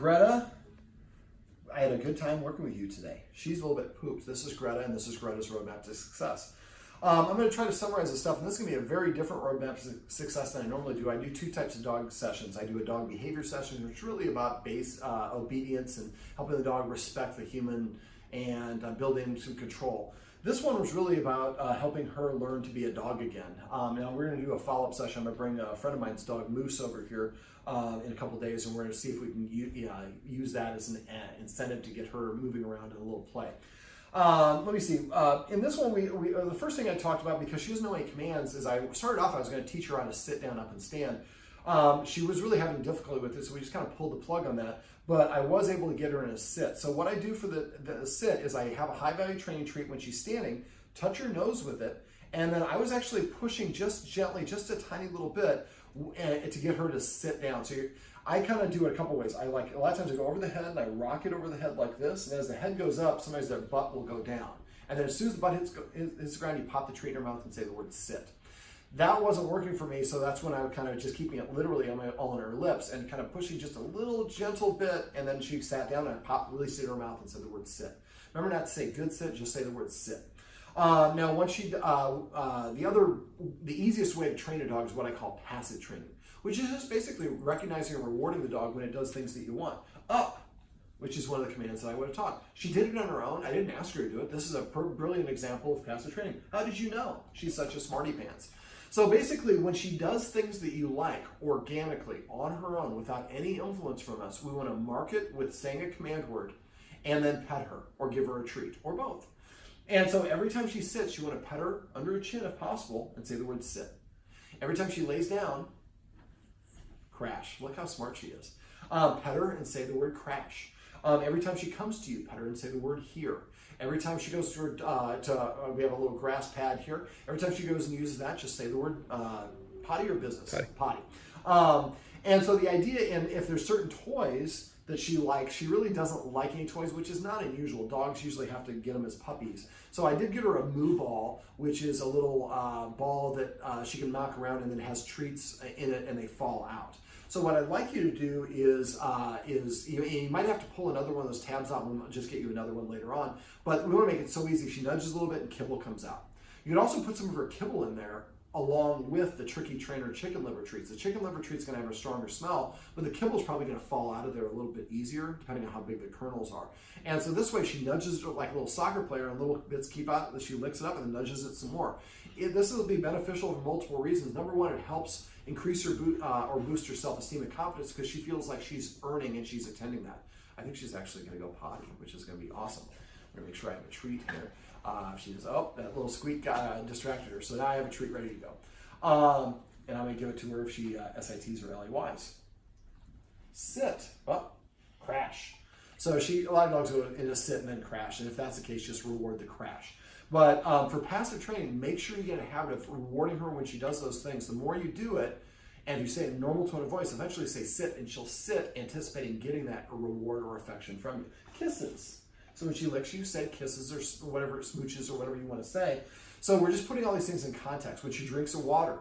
Greta, I had a good time working with you today. She's a little bit pooped. This is Greta, and this is Greta's roadmap to success. I'm going to try to summarize this stuff, and this is going to be a very different roadmap to success than I normally do. I do two types of dog sessions. I do a dog behavior session, which is really about obedience and helping the dog respect the human and building some control. This one was really about helping her learn to be a dog again. Now we're going to do a follow-up session. I'm going to bring a friend of mine's dog, Moose, over here in a couple days, and we're going to see if we can use that as an incentive to get her moving around in a little play. Let me see. In this one, the first thing I talked about, because she doesn't know any commands, is I started off, I was going to teach her how to sit down, up, and stand. She was really having difficulty with this, so we just kind of pulled the plug on that. But I was able to get her in a sit. So what I do for the sit is I have a high value training treat when she's standing, touch her nose with it, and then I was actually pushing just gently, just a tiny little bit, to get her to sit down. So I kind of do it a couple ways. A lot of times I go over the head and I rock it over the head like this, and as the head goes up, sometimes their butt will go down. And then as soon as the butt hits the ground, you pop the treat in her mouth and say the word sit. That wasn't working for me, so that's when I would kind of just keeping it literally all on her lips and kind of pushing just a little gentle bit, and then she sat down and I released it in her mouth and said the word sit. Remember not to say good sit, just say the word sit. Now, once the easiest way to train a dog is what I call passive training, which is just basically recognizing and rewarding the dog when it does things that you want. Up, which is one of the commands that I would have taught. She did it on her own. I didn't ask her to do it. This is a brilliant example of passive training. How did you know? She's such a smarty pants. So basically, when she does things that you like organically on her own without any influence from us, we want to mark it with saying a command word and then pet her or give her a treat or both. And so every time she sits, you want to pet her under her chin if possible and say the word sit. Every time she lays down, crash. Look how smart she is. Pet her and say the word crash. Every time she comes to you, pet her and say the word here. Every time she goes to her, we have a little grass pad here. Every time she goes and uses that, just say the word potty or business? Potty. And so the idea, and if there's certain toys that she likes, she really doesn't like any toys, which is not unusual. Dogs usually have to get them as puppies. So I did get her a moo ball, which is a little ball that she can knock around and then has treats in it and they fall out. So what I'd like you to do is you might have to pull another one of those tabs out. We'll just get you another one later on. But we want to make it so easy. She nudges a little bit and kibble comes out. You can also put some of her kibble in there along with the Tricky Trainer chicken liver treats. The chicken liver treat's going to have a stronger smell, but the kibble's probably going to fall out of there a little bit easier, depending on how big the kernels are. And so this way she nudges her like a little soccer player, and little bits keep out, she licks it up and then nudges it some more. This will be beneficial for multiple reasons. Number one, it helps increase her or boost her self-esteem and confidence because she feels like she's earning and she's attending that. I think she's actually going to go potty, which is going to be awesome. I'm going to make sure I have a treat here. She says, oh, that little squeak distracted her. So now I have a treat ready to go. And I'm going to give it to her if she SITs or LAYs. Sit. Oh, crash. So a lot of dogs go in a sit and then crash. And if that's the case, just reward the crash. But for passive training, make sure you get a habit of rewarding her when she does those things. The more you do it, and if you say a normal tone of voice, eventually say sit, and she'll sit anticipating getting that reward or affection from you. Kisses. So when she licks you, say kisses or whatever, smooches or whatever you want to say. So we're just putting all these things in context. When she drinks water,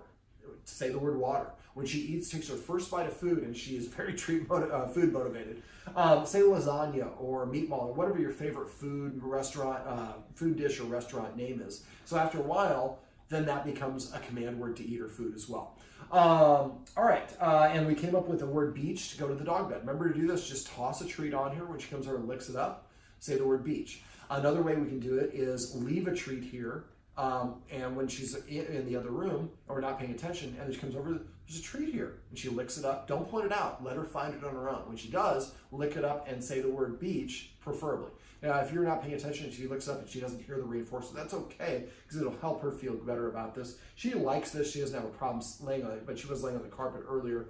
say the word water. When she eats, takes her first bite of food, and she is very food motivated, say lasagna or meatball or whatever your favorite food dish or restaurant name is. So after a while, then that becomes a command word to eat her food as well. All right, and we came up with the word beach to go to the dog bed. Remember to do this, just toss a treat on her when she comes over and licks it up. Say the word beach. Another way we can do it is leave a treat here, and when she's in the other room or not paying attention, and then she comes over, there's a treat here, and she licks it up. Don't point it out. Let her find it on her own. When she does, lick it up and say the word beach, preferably. Now, if you're not paying attention and she licks up and she doesn't hear the reinforcement, that's okay, because it'll help her feel better about this. She likes this. She doesn't have a problem laying on it, but she was laying on the carpet earlier,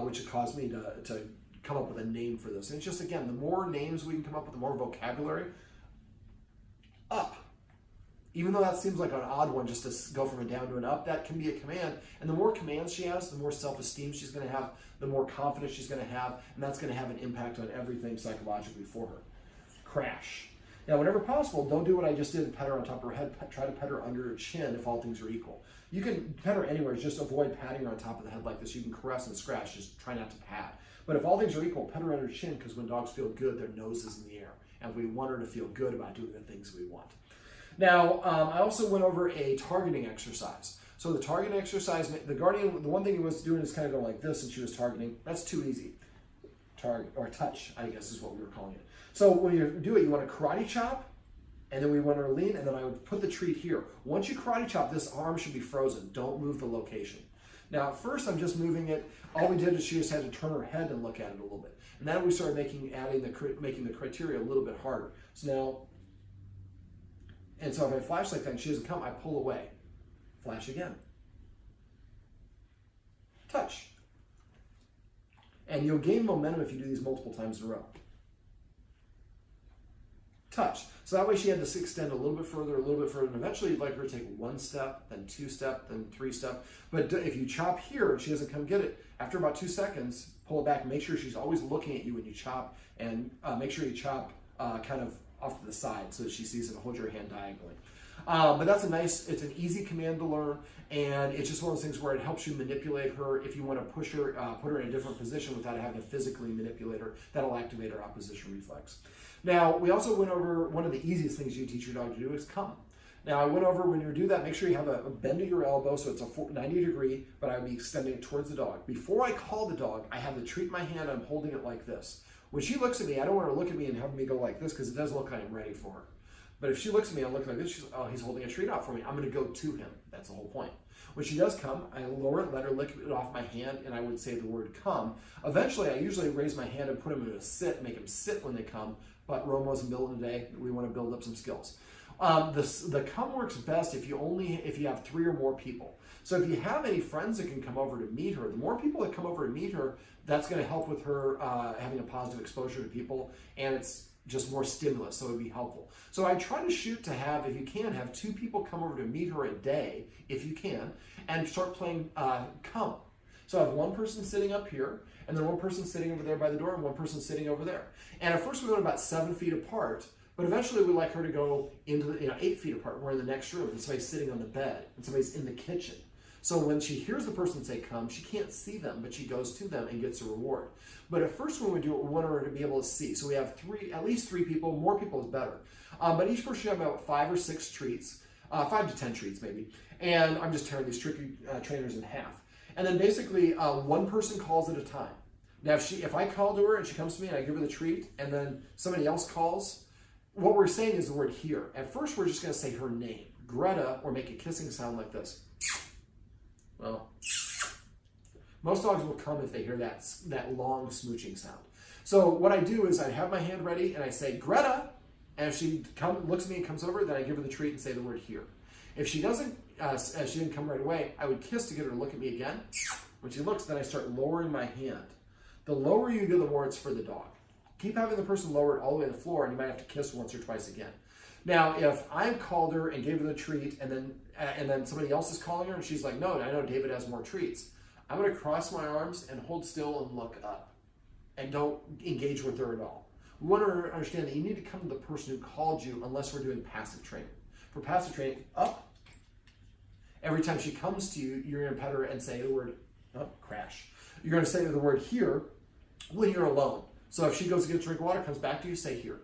which caused me to come up with a name for this. And it's just, again, the more names we can come up with, the more vocabulary. Up. Even though that seems like an odd one just to go from a down to an up, that can be a command. And the more commands she has, the more self-esteem she's going to have, the more confidence she's going to have, and that's going to have an impact on everything psychologically for her. Crash. Now, whenever possible, don't do what I just did and pet her on top of her head. Try to pet her under her chin if all things are equal. You can pet her anywhere, just avoid patting her on top of the head like this. You can caress and scratch, just try not to pat. But if all things are equal, pet her under her chin, because when dogs feel good, their nose is in the air. And we want her to feel good about doing the things we want. Now, I also went over a targeting exercise. So the targeting exercise, the Guardian, the one thing he was doing is kind of going like this, and she was targeting. That's too easy. Target, or touch, I guess is what we were calling it. So when you do it, you want to karate chop, and then we want her to lean, and then I would put the treat here. Once you karate chop, this arm should be frozen. Don't move the location. Now, at first, I'm just moving it. All we did is she just had to turn her head and look at it a little bit. And then we started making the criteria a little bit harder. So now, and so if I flash like that and she doesn't come, I pull away. Flash again. Touch. And you'll gain momentum if you do these multiple times in a row. Touch. So that way she had to extend a little bit further, and eventually you'd like her to take 1 step, then 2 step, then 3 step. But if you chop here and she doesn't come get it, after about 2 seconds, pull it back and make sure she's always looking at you when you chop, and make sure you chop kind of off to the side so that she sees it and hold your hand diagonally. But that's it's an easy command to learn, and it's just one of those things where it helps you manipulate her if you want to push her, put her in a different position without having to physically manipulate her. That'll activate her opposition reflex. Now, we also went over one of the easiest things you teach your dog to do is come. Now, I went over when you do that, make sure you have a bend of your elbow so it's a 90 degree, but I would be extending it towards the dog. Before I call the dog, I have the treat in my hand, I'm holding it like this. When she looks at me, I don't want her to look at me and have me go like this because it does look like I'm ready for her. But if she looks at me, I'm looking like this, she's, oh, he's holding a treat out for me. I'm going to go to him. That's the whole point. When she does come, I lower it, let her lick it off my hand, and I would say the word come. Eventually, I usually raise my hand and put him in a sit, make him sit when they come, but Rome wasn't built today. We want to build up some skills. The come works best if you have 3 or more people. So if you have any friends that can come over to meet her, the more people that come over to meet her, that's going to help with her having a positive exposure to people, and it's just more stimulus, so it would be helpful. So I try to shoot to have, if you can, have 2 people come over to meet her a day, if you can, and start playing come. So I have one person sitting up here, and then one person sitting over there by the door, and one person sitting over there. And at first we went about 7 feet apart, but eventually we like her to go into the 8 feet apart. We're in the next room, and somebody's sitting on the bed, and somebody's in the kitchen. So when she hears the person say come, she can't see them, but she goes to them and gets a reward. But at first when we do it, we want her to be able to see. So we have at least 3 people, more people is better. But each person should have about 5 or 6 treats, 5 to 10 treats maybe. And I'm just tearing these tricky trainers in half. And then basically one person calls at a time. Now if I call to her and she comes to me and I give her the treat and then somebody else calls, what we're saying is the word here. At first we're just going to say her name, Greta, or make a kissing sound like this. Well, most dogs will come if they hear that long smooching sound. So what I do is I have my hand ready and I say, Greta, and if she looks at me and comes over, then I give her the treat and say the word here. If she doesn't, as she didn't come right away, I would kiss to get her to look at me again. When she looks, then I start lowering my hand. The lower you go, the more it's for the dog. Keep having the person lower it all the way to the floor, and you might have to kiss once or twice again. Now, if I called her and gave her the treat, and then somebody else is calling her, and she's like, no, I know David has more treats, I'm going to cross my arms and hold still and look up. And don't engage with her at all. We want her to understand that you need to come to the person who called you unless we're doing passive training. For passive training, up. Every time she comes to you, you're going to pet her and say the word, oh, crash. You're going to say the word here when you're alone. So if she goes to get a drink of water, comes back to you, say here.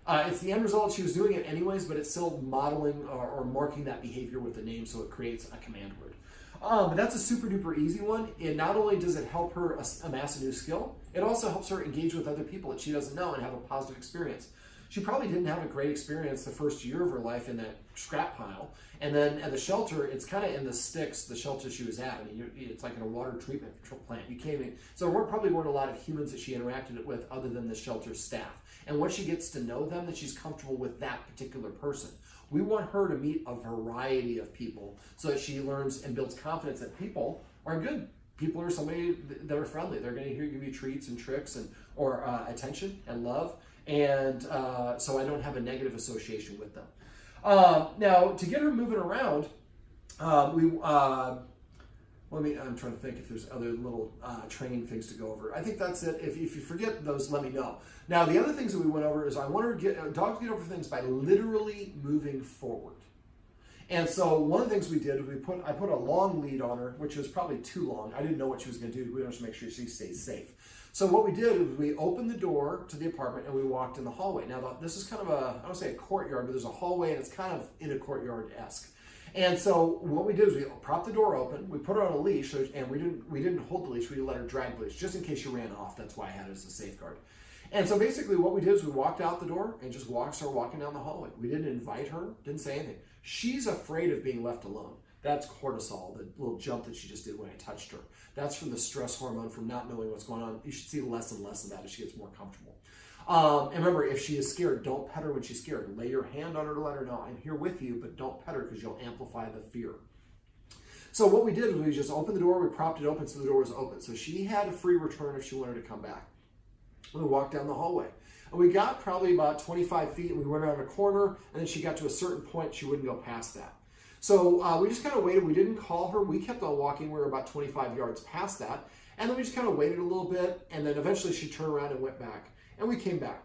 It's the end result. She was doing it anyways, but it's still modeling or marking that behavior with the name, so it creates a command word. But that's a super duper easy one. And not only does it help her amass a new skill, it also helps her engage with other people that she doesn't know and have a positive experience. She probably didn't have a great experience the first year of her life in that scrap pile. And then at the shelter, it's kind of in the sticks, the shelter she was at. I mean, it's like in a water treatment plant. You can't even, so there probably weren't a lot of humans that she interacted with other than the shelter staff. And once she gets to know them, that she's comfortable with that particular person. We want her to meet a variety of people so that she learns and builds confidence that people are good. People are somebody that are friendly. They're going to give you treats and tricks or attention and love. And so I don't have a negative association with them. Now, to get her moving around, I'm trying to think if there's other little training things to go over. I think that's it. If you forget those, let me know. Now, the other things that we went over is I want her to get dogs get over things by literally moving forward. And so one of the things we did, I put a long lead on her, which was probably too long. I didn't know what she was going to do. We wanted to make sure she stays safe. So what we did is we opened the door to the apartment and we walked in the hallway. Now this is kind of I don't say a courtyard, but there's a hallway and it's kind of in a courtyard-esque. And so what we did is we propped the door open, we put her on a leash, and we didn't hold the leash, we let her drag the leash, just in case she ran off. That's why I had it as a safeguard. And so basically what we did is we walked out the door and just started walking down the hallway. We didn't invite her, didn't say anything. She's afraid of being left alone. That's cortisol, the little jump that she just did when I touched her. That's from the stress hormone from not knowing what's going on. You should see less and less of that as she gets more comfortable. And remember, if she is scared, don't pet her when she's scared. Lay your hand on her to let her know, I'm here with you, but don't pet her because you'll amplify the fear. So what we did was we just opened the door, we propped it open so the door was open. So she had a free return if she wanted to come back. We walked down the hallway. And we got probably about 25 feet, and we went around a corner, and then she got to a certain point, she wouldn't go past that. So we just kind of waited. We didn't call her. We kept on walking. We were about 25 yards past that. And then we just kind of waited a little bit, and then eventually she turned around and went back. And we came back.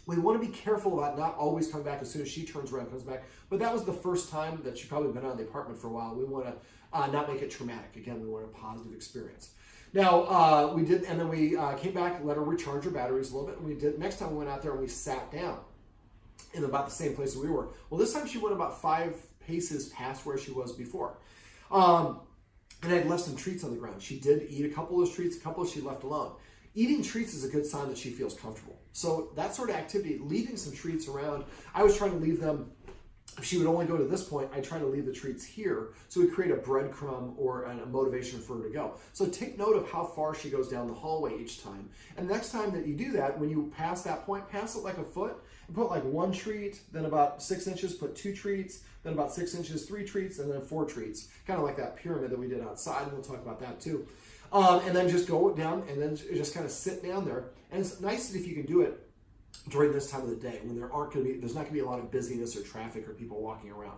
We want to be careful about not always coming back as soon as she turns around and comes back. But that was the first time that she'd probably been out of the apartment for a while. We want to not make it traumatic. Again, we want a positive experience. Now, we did, and then we came back and let her recharge her batteries a little bit. And we did, next time we went out there and we sat down in about the same place that we were. Well, this time she went about 5 paces past where she was before. And I'd left some treats on the ground. She did eat a couple of those treats, a couple she left alone. Eating treats is a good sign that she feels comfortable. So that sort of activity, leaving some treats around, I was trying to leave them, if she would only go to this point, I try to leave the treats here so we create a breadcrumb or a motivation for her to go. So take note of how far she goes down the hallway each time. And next time that you do that, when you pass that point, pass it like a foot, and put like 1 treat, then about 6 inches, put 2 treats, then about 6 inches, 3 treats, and then 4 treats. Kind of like that pyramid that we did outside, and we'll talk about that too. And then just go down and then just kind of sit down there. And it's nice if you can do it during this time of the day when there's not going to be a lot of busyness or traffic or people walking around.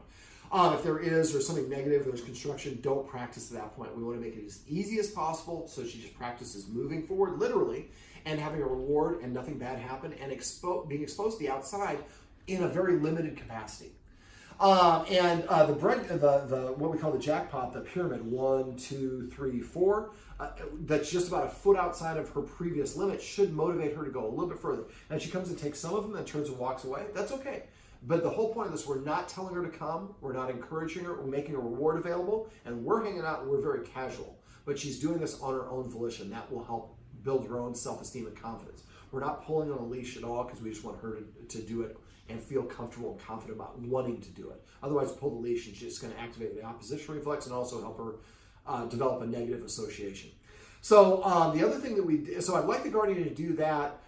If there is, or something negative, there's construction, don't practice at that point. We want to make it as easy as possible so she just practices moving forward, literally, and having a reward and nothing bad happen, and being exposed to the outside in a very limited capacity. What we call the jackpot, the pyramid, 1, 2, 3, 4, that's just about a foot outside of her previous limit, should motivate her to go a little bit further. And she comes and takes some of them and turns and walks away. That's okay. But the whole point of this, we're not telling her to come, we're not encouraging her, we're making a reward available, and we're hanging out and we're very casual. But she's doing this on her own volition. That will help build her own self-esteem and confidence. We're not pulling on a leash at all because we just want her to do it and feel comfortable and confident about wanting to do it. Otherwise, pull the leash and she's just going to activate the opposition reflex and also help her develop a negative association. So the other thing that we did, so I'd like the guardian to do that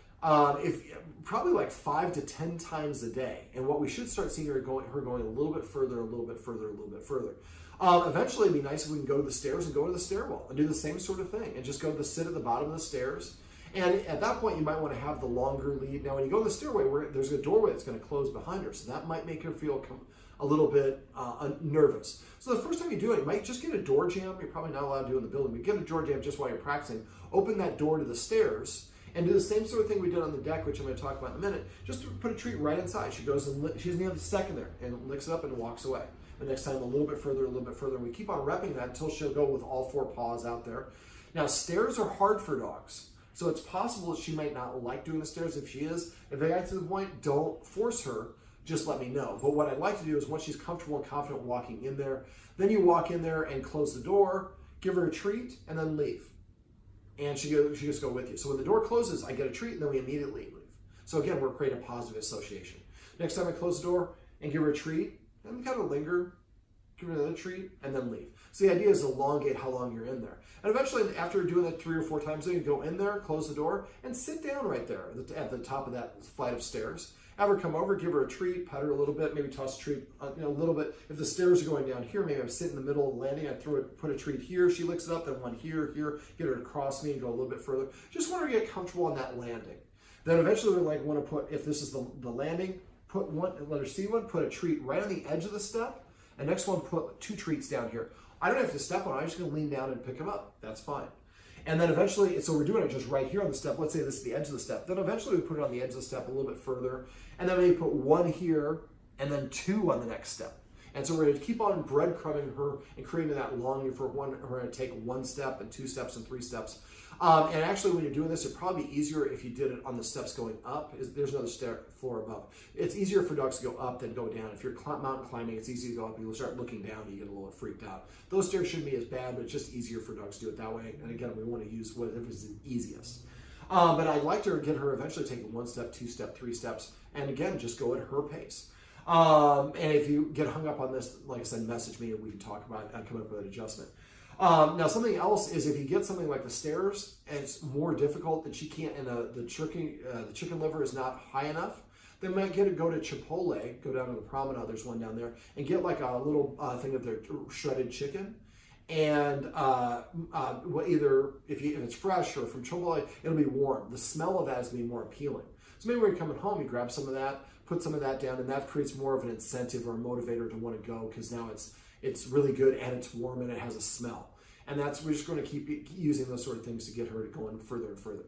probably like 5 to 10 times a day. And what we should start seeing her going a little bit further, a little bit further, a little bit further. Eventually, it'd be nice if we can go to the stairs and go to the stairwell and do the same sort of thing and just go to sit at the bottom of the stairs. And at that point, you might want to have the longer lead. Now, when you go to the stairway, there's a doorway that's going to close behind her. So that might make her feel a little bit nervous. So the first time you do it, you might just get a door jamb. You're probably not allowed to do it in the building, but get a door jamb just while you're practicing. Open that door to the stairs and do the same sort of thing we did on the deck, which I'm going to talk about in a minute. Just put a treat right inside. She goes and she doesn't even have to stick in there and licks it up and walks away. The next time, a little bit further, a little bit further. And we keep on repping that until she'll go with all 4 paws out there. Now, stairs are hard for dogs. So it's possible that she might not like doing the stairs. If she is, if they get to the point, don't force her. Just let me know. But what I'd like to do is once she's comfortable and confident walking in there, then you walk in there and close the door, give her a treat, and then leave. And she just go with you. So when the door closes, I get a treat, and then we immediately leave. So again, we're creating a positive association. Next time I close the door and give her a treat, then kind of linger, give her another treat, and then leave. So the idea is to elongate how long you're in there. And eventually, after doing that 3 or 4 times, then you go in there, close the door, and sit down right there at the top of that flight of stairs. Have her come over, give her a treat, pet her a little bit, maybe toss a treat, a little bit. If the stairs are going down here, maybe I'm sitting in the middle of the landing, I put a treat here, she licks it up, then one here, get her to cross me and go a little bit further. Just want her to get comfortable on that landing. Then eventually we want to put, if this is the landing, let her see one, put a treat right on the edge of the step, and next one, put 2 treats down here. I don't have to step on it, I'm just going to lean down and pick them up. That's fine. And then eventually, so we're doing it just right here on the step. Let's say this is the edge of the step. Then eventually we put it on the edge of the step a little bit further. And then maybe put 1 here and then 2 on the next step. And so we're going to keep on breadcrumbing her and creating that longing for her to take 1 step and 2 steps and 3 steps. And actually, when you're doing this, it'd probably be easier if you did it on the steps going up. There's another floor above. It's easier for dogs to go up than go down. If you're mountain climbing, it's easy to go up. You'll start looking down and you get a little freaked out. Those stairs shouldn't be as bad, but it's just easier for dogs to do it that way. And again, we want to use whatever is the easiest. But I'd like to get her eventually taking 1 step, 2 step, 3 steps, and again, just go at her pace. And if you get hung up on this, like I said, message me and we can talk about it and come up with an adjustment. Now, something else is if you get something like the stairs and it's more difficult that she can't, and the chicken liver is not high enough, then might go to Chipotle, go down to the promenade, there's one down there, and get like a little thing of their shredded chicken. And either if it's fresh or from Chipotle, it'll be warm. The smell of that is going to be more appealing. So maybe when you're coming home, you grab some of that, put some of that down, and that creates more of an incentive or a motivator to want to go because now it's really good and it's warm and it has a smell. And we're just going to keep using those sort of things to get her going further and further.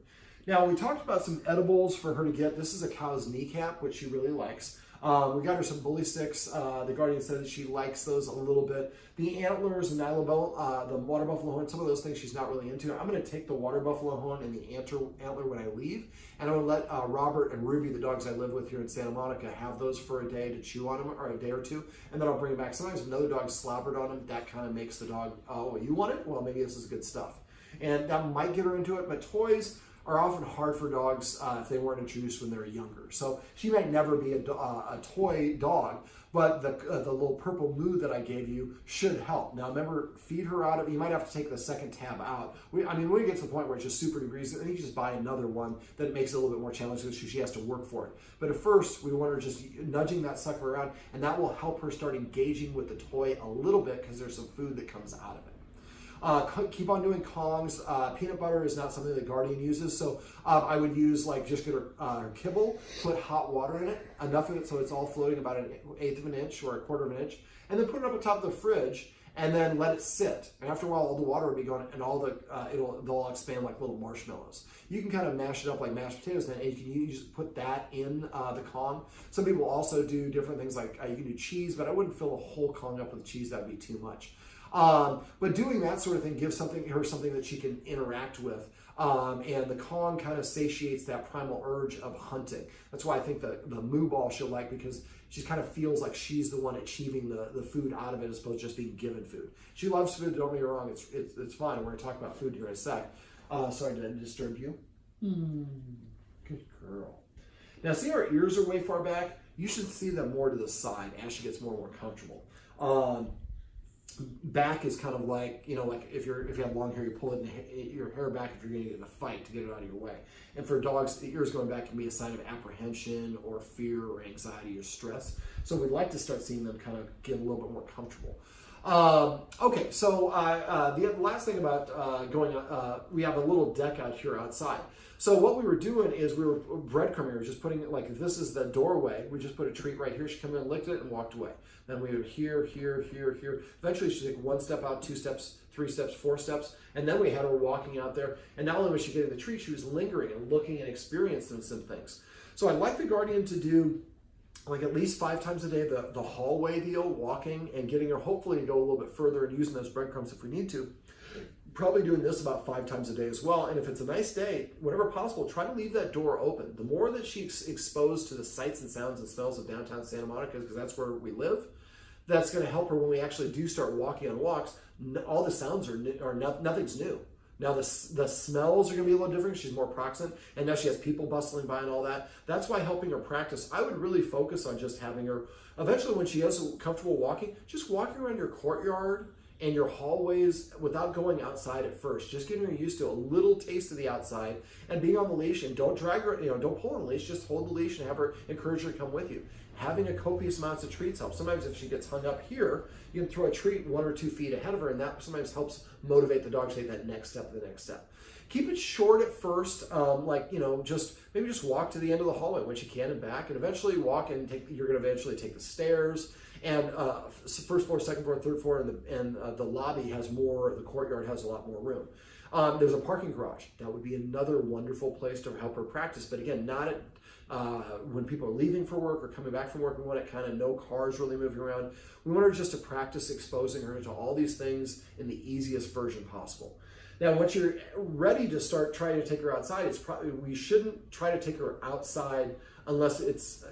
Now, we talked about some edibles for her to get. This is a cow's kneecap, which she really likes. We got her some bully sticks. The Guardian said that she likes those a little bit. The antlers and the water buffalo horn, some of those things she's not really into. I'm going to take the water buffalo horn and the antler when I leave, and I'm going to let Robert and Ruby, the dogs I live with here in Santa Monica, have those for a day to chew on them, or a day or two, and then I'll bring them back. Sometimes if another dog slobbered on them, that kind of makes the dog, oh, you want it? Well, maybe this is good stuff. And that might get her into it, but toys are often hard for dogs if they weren't introduced when they're younger. So she might never be a toy dog, but the little purple mood that I gave you should help. Now remember, feed her out of, you might have to take the second tab out. When we get to the point where it's just super degrees, then you just buy another one that makes it a little bit more challenging so she has to work for it. But at first, we want her just nudging that sucker around, and that will help her start engaging with the toy a little bit because there's some food that comes out of it. Keep on doing Kongs. Peanut butter is not something that Guardian uses, so I would use just get her kibble, put hot water in it, enough of it so it's all floating about 1/8 of an inch or 1/4 of an inch, and then put it up on top of the fridge and then let it sit. And after a while, all the water will be gone, and they'll all expand like little marshmallows. You can kind of mash it up like mashed potatoes, and you can just put that in the Kong. Some people also do different things like you can do cheese, but I wouldn't fill a whole Kong up with cheese. That would be too much. But doing that sort of thing gives her something that she can interact with. And the Kong kind of satiates that primal urge of hunting. That's why I think the moo ball she'll like, because she kind of feels like she's the one achieving the food out of it as opposed to just being given food. She loves food, don't get me wrong, it's fun. We're going to talk about food here in a sec. Sorry, did I disturb you? Good girl. Now see our ears are way far back? You should see them more to the side as she gets more and more comfortable. Back is kind of like, like if you have long hair, you pull your hair back if you're going to get in a fight to get it out of your way. And for dogs, the ears going back can be a sign of apprehension or fear or anxiety or stress. So we'd like to start seeing them kind of get a little bit more comfortable. Okay, so the last thing about we have a little deck out here outside. So what we were doing is we were breadcrumbing. We were just putting it like, if this is the doorway, we just put a treat right here. She came in, licked it, and walked away. Then we would here. Eventually she'd take 1 step out, 2 steps, 3 steps, 4 steps, and then we had her walking out there. And not only was she getting the treat, she was lingering and looking and experiencing some things. So I'd like the Guardian to do like at least 5 times a day the hallway deal, walking and getting her hopefully to go a little bit further and using those breadcrumbs if we need to. Probably doing this about 5 times a day as well. And if it's a nice day, whenever possible, try to leave that door open. The more that she's exposed to the sights and sounds and smells of downtown Santa Monica, because that's where we live, that's going to help her when we actually do start walking on walks. All the sounds nothing's new. Now the smells are going to be a little different. She's more proximate, and now she has people bustling by and all that. That's why helping her practice, I would really focus on just having her, eventually when she is comfortable walking, just walking around your courtyard and your hallways without going outside at first. Just getting her used to a little taste of the outside and being on the leash, and don't drag her, don't pull on the leash, just hold the leash and have her, encourage her to come with you. Having a copious amounts of treats helps. Sometimes if she gets hung up here, you can throw a treat 1 or 2 feet ahead of her, and that sometimes helps motivate the dog to take that next step, the next step. Keep it short at first, just walk to the end of the hallway when she can and back, and eventually walk and you're going to eventually take the stairs. And first floor, second floor, third floor, and the lobby has more, the courtyard has a lot more room. There's a parking garage. That would be another wonderful place to help her practice. But again, not at when people are leaving for work or coming back from work. We want it kind of no cars really moving around. We want her just to practice exposing her to all these things in the easiest version possible. Now, once you're ready to start trying to take her outside, it's probably, we shouldn't try to take her outside unless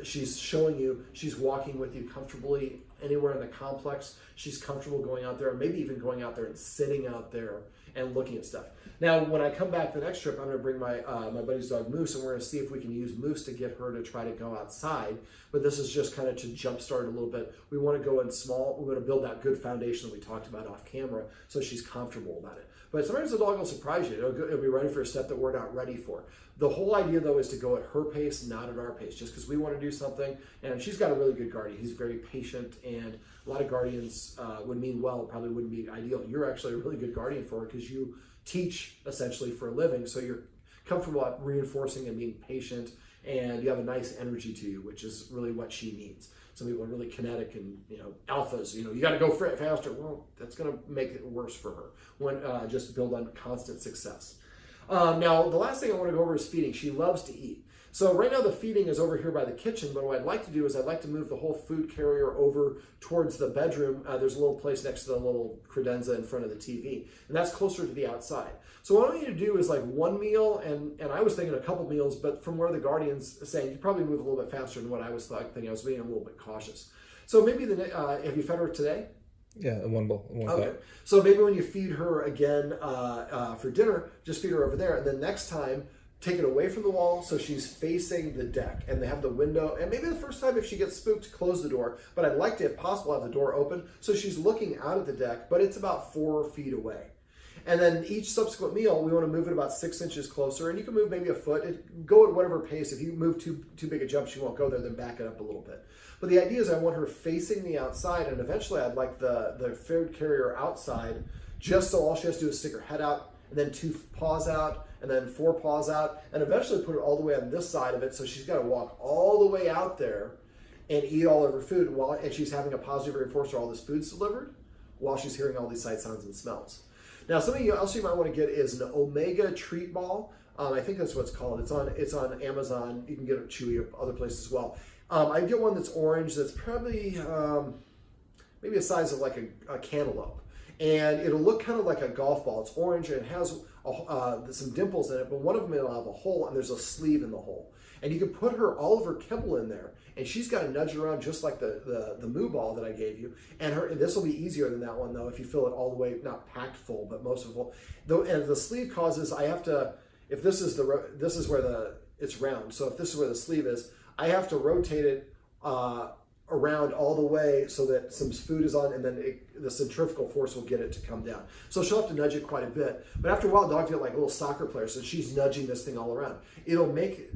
she's showing you she's walking with you comfortably anywhere in the complex. She's comfortable going out there, maybe even going out there and sitting out there and looking at stuff. Now, when I come back the next trip, I'm going to bring my my buddy's dog Moose, and we're going to see if we can use Moose to get her to try to go outside. But this is just kind of to jumpstart a little bit. We want to go in small. We want to build that good foundation that we talked about off camera, so she's comfortable about it. But sometimes the dog will surprise you. It'll be ready for a step that we're not ready for. The whole idea, though, is to go at her pace, not at our pace, just because we want to do something. And she's got a really good guardian. He's very patient, and a lot of guardians would mean well, probably wouldn't be ideal. You're actually a really good guardian for her because you teach essentially for a living, so you're comfortable at reinforcing and being patient, and you have a nice energy to you, which is really what she needs. Some people are really kinetic and, alphas, you got to go faster. Well, that's going to make it worse for her when just build on constant success. Now, the last thing I want to go over is feeding. She loves to eat. So right now the feeding is over here by the kitchen, but what I'd like to do is I'd like to move the whole food carrier over towards the bedroom. There's a little place next to the little credenza in front of the TV, and that's closer to the outside. So what I want you to do is like one meal, and I was thinking a couple meals, but from where the guardian's saying, you probably move a little bit faster than what I was thinking. I was being a little bit cautious. So maybe have you fed her today? Yeah, one bowl. Okay. So maybe when you feed her again for dinner, just feed her over there, and then next time, take it away from the wall so she's facing the deck, and they have the window, and maybe the first time if she gets spooked, close the door, but I'd like to, if possible, have the door open so she's looking out at the deck, but it's about 4 feet away. And then each subsequent meal, we want to move it about 6 inches closer, and you can move maybe a foot, go at whatever pace. If you move too big a jump, she won't go there, then back it up a little bit. But the idea is I want her facing the outside, and eventually I'd like the food carrier outside, just so all she has to do is stick her head out, and then 2 paws out, and then 4 paws out, and eventually put it all the way on this side of it, so she's got to walk all the way out there and eat all of her food, and she's having a positive reinforcer, all this food's delivered, while she's hearing all these sights, sounds, and smells. Now, something else you might want to get is an Omega treat ball. I think that's what it's called. It's on Amazon. You can get it at Chewy or other places as well. I get one that's orange, that's probably maybe a size of like a cantaloupe. And it'll look kind of like a golf ball. It's orange and it has some dimples in it, but one of them will have a hole, and there's a sleeve in the hole. And you can put all of her kibble in there, and she's got to nudge around just like the moo ball that I gave you. And this will be easier than that one, though, if you fill it all the way, not packed full, but most of it full. And the sleeve causes, I have to, if this is where it's round, so if this is where the sleeve is, I have to rotate it around all the way so that some food is on, and then the centrifugal force will get it to come down. So she'll have to nudge it quite a bit. But after a while, dogs get like little soccer players, so she's nudging this thing all around. It'll make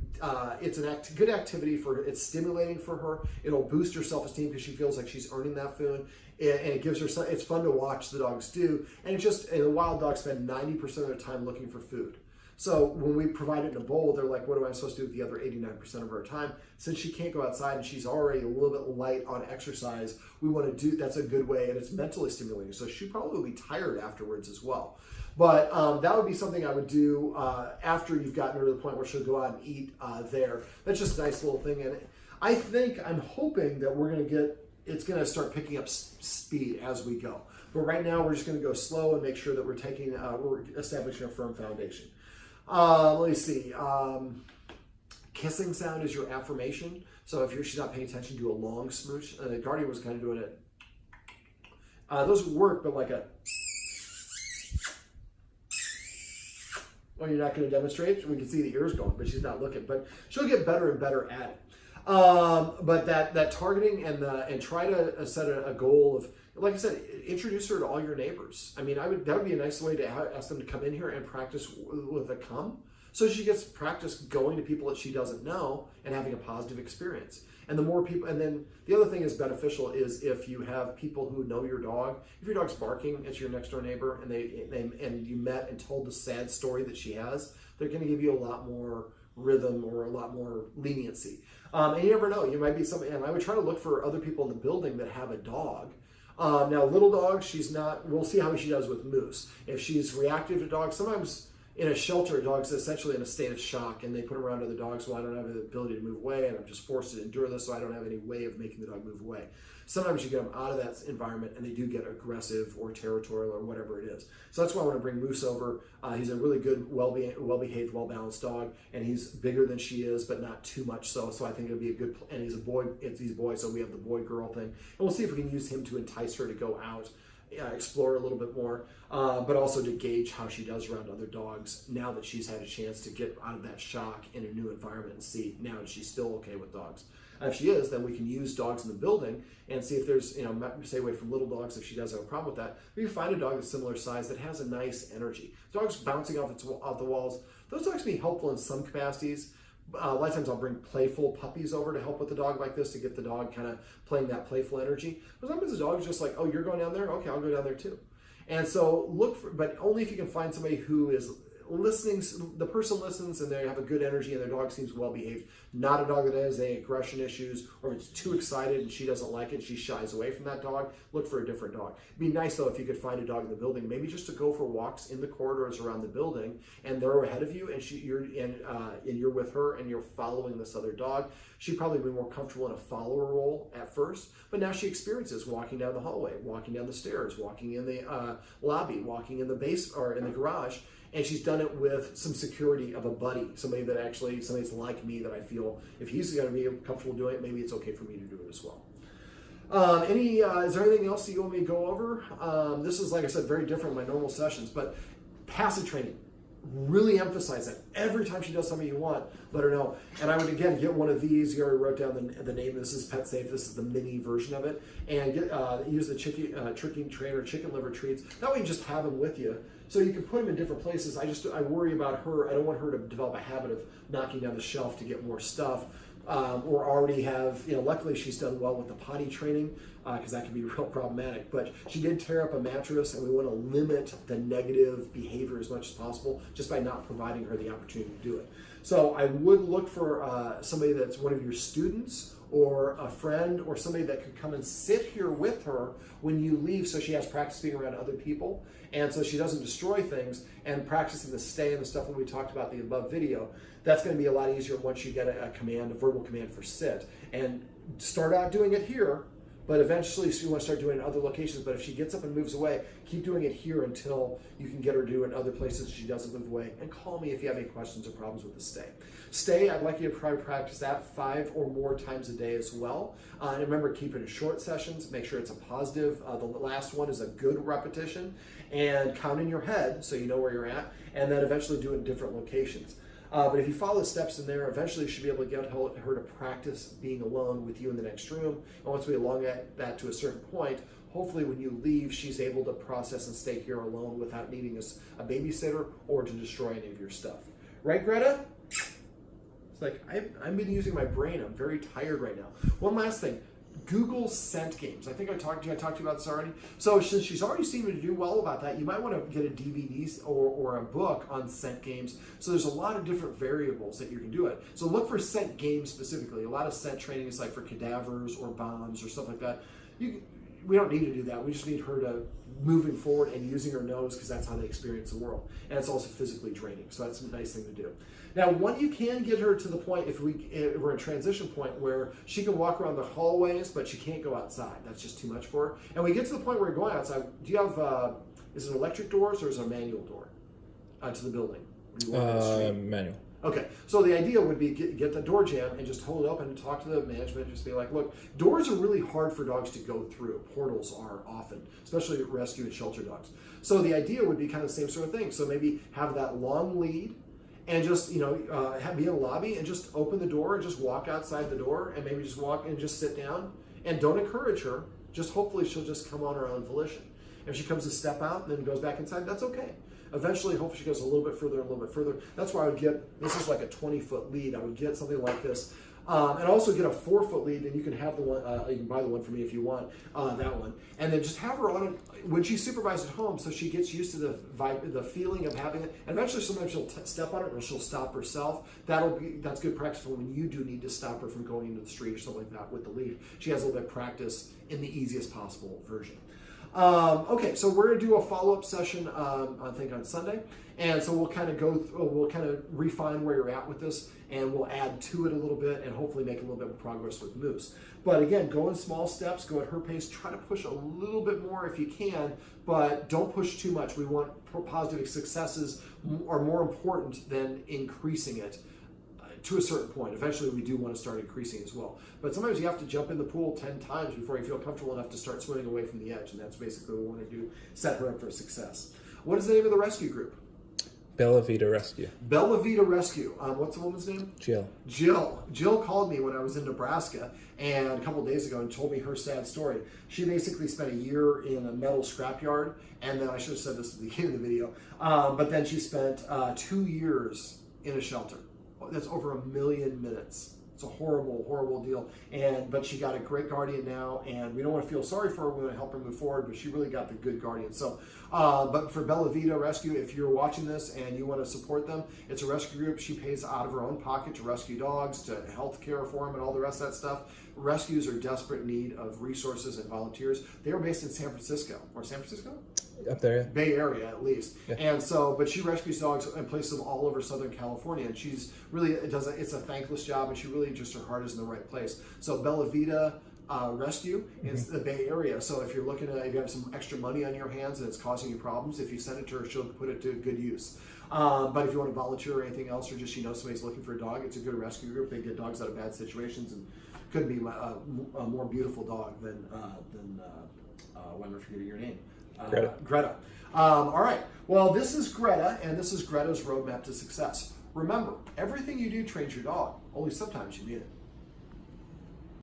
it's a good activity it's stimulating for her. It'll boost her self-esteem because she feels like she's earning that food, and it gives her it's fun to watch the dogs do. And the wild dogs spend 90% of their time looking for food. So when we provide it in a bowl, they're like, what am I supposed to do with the other 89% of her time? Since she can't go outside and she's already a little bit light on exercise, we want to that's a good way, and it's mentally stimulating. So she probably will be tired afterwards as well. But that would be something I would do after you've gotten her to the point where she'll go out and eat there. That's just a nice little thing. And I'm hoping that it's going to start picking up speed as we go. But right now we're just going to go slow and make sure that we're establishing a firm foundation. Let me see. Kissing sound is your affirmation. So if she's not paying attention, do a long smooch. The guardian was kind of doing it. Those work, but like a. Well, you're not going to demonstrate. We can see the ears going, but she's not looking. But she'll get better and better at it. But that targeting and try to set a goal of, like I said, introduce her to all your neighbors. I mean, that would be a nice way to ask them to come in here and practice with a come, so she gets practice going to people that she doesn't know and having a positive experience. And the more people, and then the other thing is beneficial is if you have people who know your dog. If your dog's barking at your next door neighbor and you met and told the sad story that she has, they're going to give you a lot more rhythm or a lot more leniency. And you never know, you might be something. And I would try to look for other people in the building that have a dog. Now, little dog, she's not. We'll see how she does with Moose. If she's reactive to dogs, sometimes In a shelter, a dog's essentially in a state of shock, and they put around other dogs. Well, I don't have the ability to move away, and I'm just forced to endure this, so I don't have any way of making the dog move away. Sometimes you get them out of that environment, and they do get aggressive or territorial or whatever it is. So that's why I want to bring Moose over. He's a really good, well-behaved, well-balanced dog, and he's bigger than she is, but not too much so. So I think it'll be a good. And he's a boy. He's a boy, so we have the boy-girl thing, and we'll see if we can use him to entice her to go out. Explore a little bit more, but also to gauge how she does around other dogs now that she's had a chance to get out of that shock in a new environment and see now is she still okay with dogs. If she is, then we can use dogs in the building and see if there's, stay away from little dogs if she does have a problem with that. We can find a dog of similar size that has a nice energy. Dogs bouncing off the walls, those dogs can be helpful in some capacities. A lot of times I'll bring playful puppies over to help with the dog like this to get the dog kind of playing that playful energy. But sometimes the dog is just like, oh, you're going down there? Okay, I'll go down there too. And so look for, but only if you can find somebody who is listening, the person listens and they have a good energy and their dog seems well behaved. Not a dog that has any aggression issues, or if it's too excited and she doesn't like it, she shies away from that dog. Look for a different dog. It'd be nice though if you could find a dog in the building, maybe just to go for walks in the corridors around the building, and they're ahead of you, and you're with her and you're following this other dog. She'd probably be more comfortable in a follower role at first, but now she experiences walking down the hallway, walking down the stairs, walking in the lobby, walking in the base or in the garage. And she's done it with some security of a buddy, somebody's like me that I feel if he's going to be comfortable doing it, maybe it's okay for me to do it as well. Is there anything else that you want me to go over? This is, like I said, very different than my normal sessions, but passive training. Really emphasize that. Every time she does something you want, let her know. And I would, again, get one of these. You already wrote down the name. This is Pet Safe. This is the mini version of it. And use the tricking trainer, chicken liver treats. That way you just have them with you. So you can put them in different places. I worry about her. I don't want her to develop a habit of knocking down the shelf to get more stuff. Or already have, luckily she's done well with the potty training, because that can be real problematic. But she did tear up a mattress, and we want to limit the negative behavior as much as possible just by not providing her the opportunity to do it. So I would look for somebody that's one of your students or a friend or somebody that could come and sit here with her when you leave, so she has practice being around other people and so she doesn't destroy things, and practicing the stay and the stuff that we talked about in the above video. That's going to be a lot easier once you get a verbal command for sit. And start out doing it here, but eventually you want to start doing it in other locations. But if she gets up and moves away, keep doing it here until you can get her to do it in other places she doesn't move away. And call me if you have any questions or problems with the stay. Stay, I'd like you to try to practice that 5 or more times a day as well. And remember, keep it in short sessions. Make sure it's a positive. The last one is a good repetition. And count in your head so you know where you're at. And then eventually do it in different locations. But if you follow the steps in there, eventually you should be able to get her to practice being alone with you in the next room. And once we elongate that to a certain point, hopefully when you leave, she's able to process and stay here alone without needing a babysitter or to destroy any of your stuff. Right, Greta? It's like, I've been using my brain. I'm very tired right now. One last thing. Google scent games. I think I talked to you about this already. So since she's already seemed to do well about that, you might want to get a DVD or a book on scent games. So there's a lot of different variables that you can do it. So look for scent games specifically. A lot of scent training is like for cadavers or bombs or stuff like that. We don't need to do that. We just need her to moving forward and using her nose, because that's how they experience the world. And it's also physically draining. So that's a nice thing to do. Now, when you can get her to the point, if we're in a transition point where she can walk around the hallways, but she can't go outside. That's just too much for her. And we get to the point where we're going outside. Do you have, is it electric doors or is it a manual door to the building? Manual. Okay, so the idea would be get the door jamb and just hold it open and talk to the management. Just be like, look, doors are really hard for dogs to go through. Portals are often, especially rescue and shelter dogs. So the idea would be kind of the same sort of thing. So maybe have that long lead and just, be in a lobby and just open the door and just walk outside the door and maybe just walk and just sit down. And don't encourage her. Just hopefully she'll just come on her own volition. If she comes to step out and then goes back inside, that's okay. Eventually, hopefully she goes a little bit further and a little bit further. That's why I would get, this is like a 20-foot lead. I would get something like this. And also get a 4-foot lead, and you can have the one, you can buy the one for me if you want, that one. And then just have her on it when she's supervised at home, so she gets used to the feeling of having it. And eventually sometimes she'll step on it or she'll stop herself. That's good practice for when you do need to stop her from going into the street or something like that with the lead. She has a little bit of practice in the easiest possible version. Okay, so we're going to do a follow-up session, I think on Sunday. And so we'll kind of refine where you're at with this, and we'll add to it a little bit and hopefully make a little bit of progress with Moose. But again, go in small steps, go at her pace, try to push a little bit more if you can, but don't push too much. We want positive successes are more important than increasing it to a certain point. Eventually we do want to start increasing as well. But sometimes you have to jump in the pool 10 times before you feel comfortable enough to start swimming away from the edge, and that's basically what we want to do, set her up for success. What is the name of the rescue group? Bella Vida Rescue. Bella Vida Rescue. What's the woman's name? Jill. Jill called me when I was in Nebraska and a couple of days ago and told me her sad story. She basically spent a year in a metal scrapyard, and then I should have said this at the beginning of the video, but then she spent 2 years in a shelter. That's over 1 million minutes. It's a horrible, horrible deal. But she got a great guardian now, and we don't want to feel sorry for her. We want to help her move forward, but she really got the good guardian. So, but for Bella Vida Rescue, if you're watching this and you want to support them, it's a rescue group. She pays out of her own pocket to rescue dogs, to health care for them, and all the rest of that stuff. Rescues are desperate need of resources and volunteers. They are based in San Francisco. Up there, yeah. Bay Area, at least. Yeah. And so, but she rescues dogs and places them all over Southern California. And she's really, it's a thankless job, and she really just, her heart is in the right place. So Bella Vida Rescue is the Bay Area. So if you're looking at, if you have some extra money on your hands and it's causing you problems, if you send it to her, she'll put it to good use. But if you want to volunteer or anything else, or just, somebody's looking for a dog, it's a good rescue group. They get dogs out of bad situations, and couldn't be a more beautiful dog than why am I forgetting your name? Greta. All right. Well, this is Greta, and this is Greta's roadmap to success. Remember, everything you do trains your dog. Only sometimes you need it.